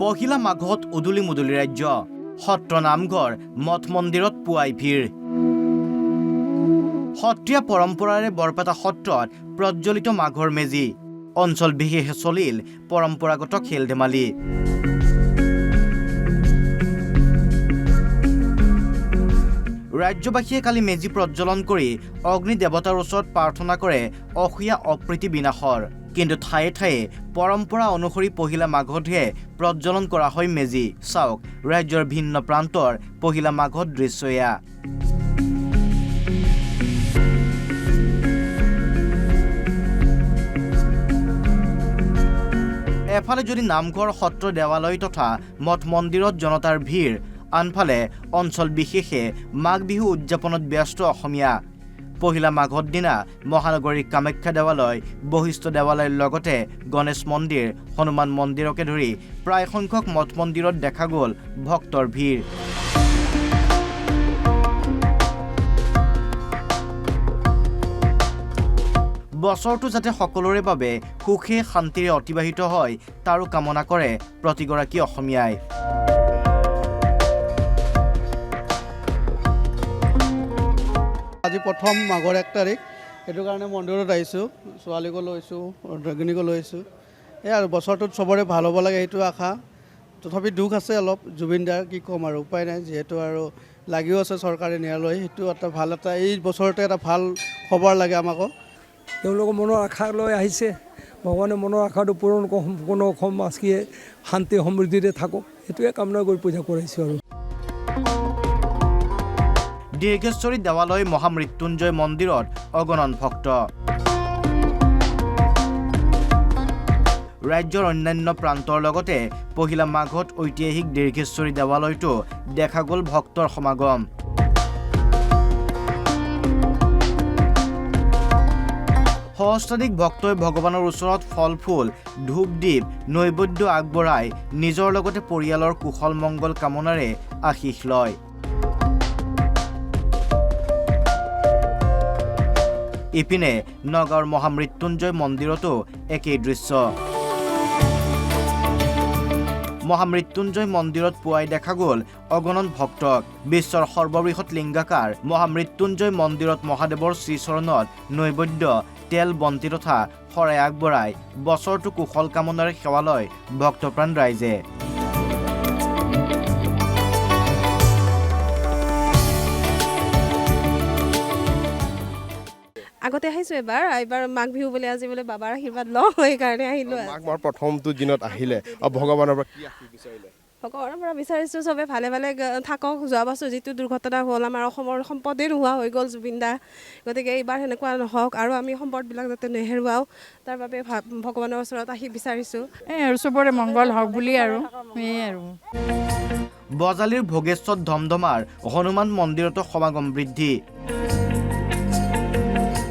পহিলা মাঘত উদুলি মুদুলি ৰাজ্য সত্ৰ নামঘৰ মঠ মন্দিৰত পুৱাই ভিৰ সত্ৰীয়া পৰম্পৰাৰে বৰপেটা সত্ৰত প্ৰজ্বলিত মাঘৰ মেজি অঞ্চল বিশেষে চলিল পৰম্পৰাগত খেল ধেমালি ৰাজ্যবাসীয়ে কালি মেজি প্ৰজ্বলন কৰি অগ্নি দেৱতাৰ ওচৰত প্ৰাৰ্থনা কৰে অসূয়া অপ্ৰীতি বিনাশৰ কিন্তু ঠায়ে ঠায়ে পৰম্পৰা অনুসৰি পহিলা মাঘতহে প্ৰজ্বলন কৰা হয় মেজি চাওক ৰাজ্যৰ ভিন্ন প্ৰান্তৰ পহিলা মাঘত দৃশ্য এয়া এফালে যদি নামঘৰ সত্ৰ দেৱালয় তথা মঠ মন্দিৰত জনতাৰ ভিৰ আনফালে অঞ্চল বিশেষে মাঘ বিহু উদযাপনত ব্যস্ত অসমীয়া পহিলা মাঘৰ দিনা মহানগৰীৰ কামাখ্যা দেৱালয় বশিষ্ঠ দেৱালয়ৰ লগতে গণেশ মন্দিৰ হনুমান মন্দিৰকে ধৰি প্ৰায় সংখ্যক মঠ মন্দিৰত দেখা গ'ল ভক্তৰ ভিৰ বছৰটো যাতে সকলোৰে বাবে সুখে শান্তিৰে অতিবাহিত হয় তাৰো কামনা কৰে প্ৰতিগৰাকী অসমীয়াই আজি প্ৰথম মাঘৰ 1 তাৰিখ সেইটো কাৰণে মন্দিৰত আহিছোঁ ছোৱালীকো লৈছোঁ ড্ৰাগিনীকো লৈছোঁ এই আৰু বছৰটোত চবৰে ভাল হ'ব লাগে সেইটো আশা তথাপি দুখ আছে অলপ জুবিন দাৰ কি ক'ম আৰু উপায় নাই যিহেতু আৰু লাগিও আছে চৰকাৰে ন্যায়ালয় সেইটো এটা ভাল এটা এই বছৰতে এটা ভাল খবৰ লাগে আমাকো তেওঁলোকৰ মনৰ আশা লৈ আহিছে ভগৱানে মনৰ আশাটো পূৰণ সম্পূৰ্ণ অসমবাসীয়ে শান্তি সমৃদ্ধিৰে থাকক সেইটোৱে কামনা কৰি পূজা কৰাইছোঁ আৰু দীৰ্ঘেশ্বৰী দেৱালয় মহামৃত্যুঞ্জয় মন্দিৰত অগণন ভক্ত ৰাজ্যৰ অন্যান্য প্ৰান্তৰ লগতে পহিলা মাঘত ঐতিহাসিক দীৰ্ঘেশ্বৰী দেৱালয়তো দেখা গ'ল ভক্তৰ সমাগম সহস্ৰাধিক ভক্তই ভগৱানৰ ওচৰত ফল ফুল ধূপ দীপ নৈবেদ্য আগবঢ়াই নিজৰ লগতে পৰিয়ালৰ কুশল মংগল কামনাৰে আশীষ লয় ইপিনে নগাঁৱৰ মহামৃত্যুঞ্জয় মন্দিৰতো একেই দৃশ্য মহামৃত্যুঞ্জয় মন্দিৰত পুৱাই দেখা গ'ল অগণন ভক্তক বিশ্বৰ সৰ্ববৃহৎ লিংগাকাৰ মহামৃত্যুঞ্জয় মন্দিৰত মহাদেৱৰ শ্ৰীচৰণত নৈবেদ্য তেল বন্তি তথা শৰাই আগবঢ়াই বছৰটো কুশল কামনাৰে সেৱা লয় ভক্তপ্ৰাণ ৰাইজে আগতে আহিছোঁ এইবাৰ মাঘ বিহু বুলি আজি বোলে বাবাৰ আশীৰ্বাদ লওঁ সেইকাৰণে আহিলোঁ মাঘৰ প্ৰথমটো দিনত আহিলে ভগৱানৰ পৰা কি আশীৰ্বাদ বিচাৰিলে ভগৱানৰ পৰা বিচাৰিছোঁ চবে ভালে ভালে থাকক যোৱা বছৰ যিটো দুৰ্ঘটনা হ'ল আমাৰ অসমৰ সম্পদেই নোহোৱা হৈ গ'ল জুবিন দা গতিকে এইবাৰ সেনেকুৱা নহওক আৰু আমি সম্পদবিলাক যাতে নেহেৰুৱাওঁ তাৰ বাবে ভগৱানৰ ওচৰত আহি বিচাৰিছোঁ এই আৰু চবৰে মংগল হওক বুলি আৰু এই আৰু বজালীৰ ভোগেশ্বত ধমধমাৰ হনুমান মন্দিৰতো সমাগম বৃদ্ধি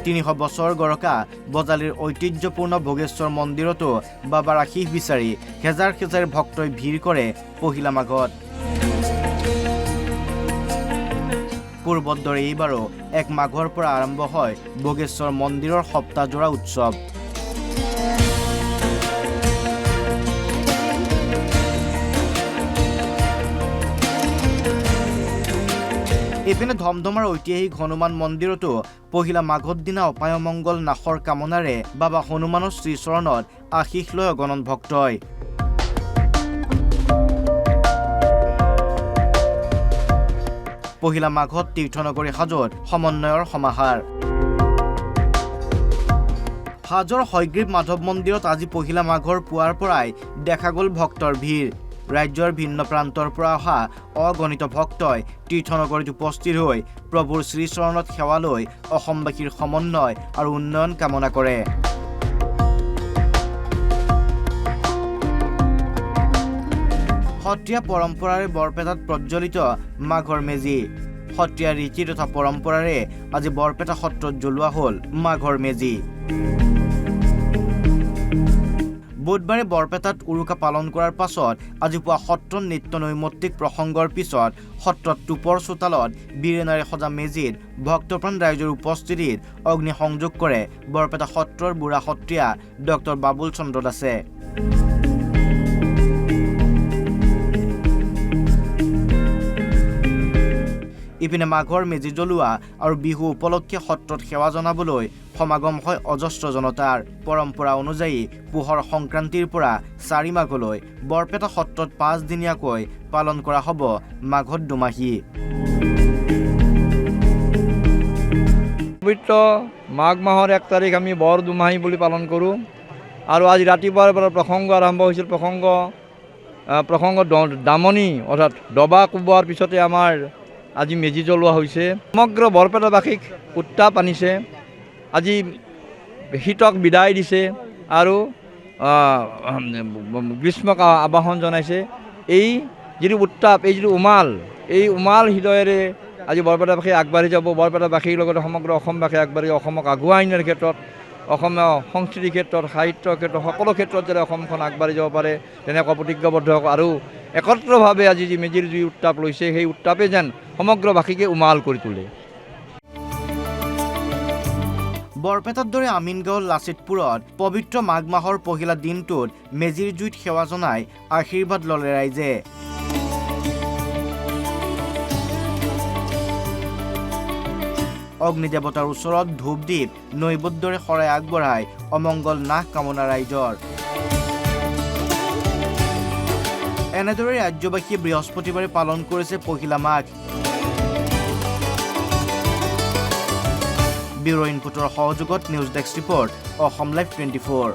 300 বছৰ গৰকা বজালীৰ ঐতিহ্যপূৰ্ণ ভোগেশ্বৰ মন্দিৰতো বাবাৰ আশীষ বিচাৰি হেজাৰ হেজাৰ ভক্তই ভিৰ কৰে পহিলা মাঘত পূৰ্বৰ দৰে এইবাৰো 1 মাঘৰ পৰা আৰম্ভ হয় ভোগেশ্বৰ মন্দিৰৰ সপ্তাহজোৰা উৎসৱ ইপিনে ধমধমাৰ ঐতিহাসিক হনুমান মন্দিৰতো পহিলা মাঘৰ দিনা অপায়মংগল নাশৰ কামনাৰে বাবা হনুমানৰ শ্ৰীচৰণত আশীষ লয় অগণন ভক্তই পহিলা মাঘত তীৰ্থনগৰী হাজোত সমন্বয়ৰ সমাহাৰ হাজোৰ হয়গ্ৰীৱ মাধৱ মন্দিৰত আজি পহিলা মাঘৰ পুৱাৰ পৰাই দেখা গ'ল ভক্তৰ ভিৰ ৰাজ্যৰ ভিন্ন প্ৰান্তৰ পৰা অহা অগণিত ভক্তই তীৰ্থনগৰীত উপস্থিত হৈ প্ৰভুৰ শ্ৰীচৰণত সেৱা লৈ অসমবাসীৰ সমন্বয় আৰু উন্নয়ন কামনা কৰে সত্ৰীয়া পৰম্পৰাৰে বৰপেটাত প্ৰজ্বলিত মাঘৰ মেজি সত্ৰীয়া ৰীতি তথা পৰম্পৰাৰে আজি বৰপেটা সত্ৰত জ্বলোৱা হ'ল মাঘৰ মেজি বুধবাৰে বৰপেটাত উৰুকা পালন কৰাৰ পাছত আজি পুৱা সত্ৰ নৃত্য নৈমিত্তিক প্ৰসংগৰ পিছত সত্ৰত টুপৰ চোতালত বীৰেনাৰে সজা মেজিত ভক্তপ্ৰাণ ৰাইজৰ উপস্থিতিত অগ্নি সংযোগ কৰে বৰপেটা সত্ৰৰ বুঢ়া সত্ৰীয়া ডক্টৰ বাবুল চন্দ্ৰ দাসে ইপিনে মাঘৰ মেজি জ্বলোৱা আৰু বিহু উপলক্ষে সত্ৰত সেৱা জনাবলৈ সমাগম হয় অজস্ৰ জনতাৰ। পৰম্পৰা অনুযায়ী পোহৰ সংক্ৰান্তিৰ পৰা 4 মাঘলৈ বৰপেটা সত্ৰত 5 দিনীয়াকৈ পালন কৰা হ'ব মাঘৰ দুমাহী। পবিত্ৰ মাঘ মাহৰ 1 তাৰিখ আমি বৰ দুমাহী বুলি পালন কৰোঁ আৰু আজি ৰাতিপুৱাৰ পৰা প্ৰসংগ আৰম্ভ হৈছিল। প্ৰসংগ দামনি অৰ্থাৎ ডবা কোবোৱাৰ পিছতে আমাৰ আজি মেজি জ্বলোৱা হৈছে। সমগ্ৰ বৰপেটাবাসীক উত্তাপ আনিছে, আজি শীতক বিদায় দিছে আৰু গ্ৰীষ্মক আবাহন জনাইছে। এই যিটো উত্তাপ, এই যিটো এই উমাল হৃদয়েৰে আজি বৰপেটাবাসী আগবাঢ়ি যাব। বৰপেটাবাসীৰ লগতে সমগ্ৰ অসমবাসী আগবাঢ়ি অসমক আগুৱাই নিয়াৰ ক্ষেত্ৰত, অসমীয়া সংস্কৃতিৰ ক্ষেত্ৰত, সাহিত্যৰ ক্ষেত্ৰত, সকলো ক্ষেত্ৰত যাতে অসমখন আগবাঢ়ি যাব পাৰে তেনেকুৱা প্ৰতিজ্ঞাবদ্ধ হওক আৰু একত্ৰভাৱে আজি যি মেজিৰ যি উত্তাপ লৈছে সেই উত্তাপে যেন সমগ্ৰবাসীকে উমাল কৰি তোলে। বৰপেটাৰ দৰে আমিনগাঁও লাচিতপুৰত পবিত্ৰ মাঘ মাহৰ পহিলা দিনটোত মেজিৰ জুইত সেৱা জনাই আশীৰ্বাদ ল'লে ৰাইজে। অগ্নিদেৱতাৰ ওচৰত ধূপ দ্বীপ নৈবদ্যৰে শৰাই আগবঢ়াই অমংগল নাশ কামনা ৰাইজৰ। এনেদৰে ৰাজ্যবাসীয়ে বৃহস্পতিবাৰে পালন কৰিছে পহিলা মাঘ। ব্যুৰ' ইনপুটৰ সহযোগত news desk report, Assam live 24।